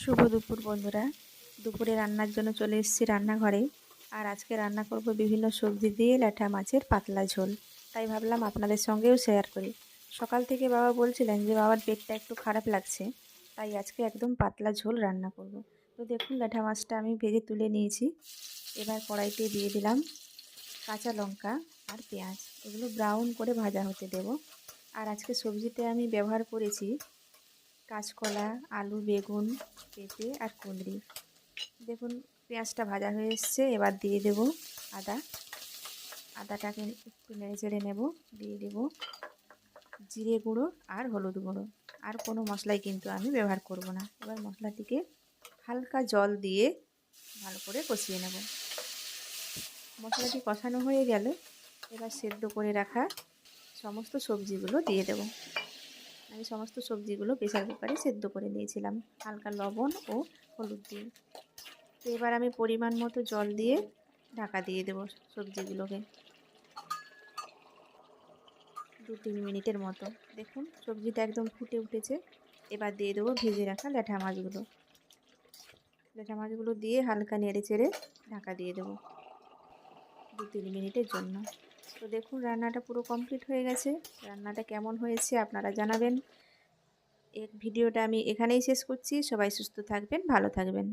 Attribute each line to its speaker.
Speaker 1: শুভ দুপুর বন্ধুরা। দুপুরে রান্নার জন্য চলে এসেছি রান্নাঘরে। আর আজকে রান্না করব বিভিন্ন সবজি দিয়ে ল্যাঠা মাছের পাতলা ঝোল। তাই ভাবলাম আপনাদের সঙ্গেও শেয়ার করি। সকাল থেকে বাবা বলছিলেন যে বাবার পেটটা একটু খারাপ লাগছে, তাই আজকে একদম পাতলা ঝোল রান্না করব। তো দেখুন, ল্যাঠা মাছটা আমি ভেজে তুলে নিয়েছি। এবার কড়াইতে দিয়ে দিলাম কাঁচা লঙ্কা আর পেঁয়াজ। এগুলো ব্রাউন করে ভাজা হতে দেব। আর আজকে সবজিতে আমি ব্যবহার করেছি কাঁচকলা, আলু, বেগুন, পেঁপে আর কুঁদরি। দেখুন, পেঁয়াজটা ভাজা হয়ে এসছে। এবার দিয়ে দেব আদাটাকে একটু নেড়ে চেড়ে নেব। দিয়ে দেব জিরে গুঁড়ো আর হলুদ গুঁড়ো। আর কোনো মশলাই কিন্তু আমি ব্যবহার করব না। এবার মশলাটিকে হালকা জল দিয়ে ভালো করে কষিয়ে নেব। মশলাটি কষানো হয়ে গেলে এবার সেদ্ধ করে রাখা সমস্ত সবজিগুলো দিয়ে দেব। আমি সমস্ত সবজিগুলো প্রেসার কুকারে সেদ্ধ করে নিয়েছিলাম হালকা লবণ ও হলুদ দিয়ে। তো এবার আমি পরিমাণ মতো জল দিয়ে ঢাকা দিয়ে দেব সবজিগুলোকে 2-3 মিনিটের মতো। দেখুন, সবজিটা একদম ফুটে উঠেছে। এবার দিয়ে দেবো ভেজে রাখা ল্যাঠা মাছগুলো দিয়ে হালকা নেড়ে চেড়ে ঢাকা দিয়ে দেবো 2-3 মিনিটের জন্য। তো দেখুন, রান্নাটা পুরো কমপ্লিট হয়ে গেছে। রান্নাটা কেমন হয়েছে আপনারা জানাবেন। ভিডিওটা আমি এখানেই শেষ করছি। সবাই সুস্থ থাকবেন, ভালো থাকবেন।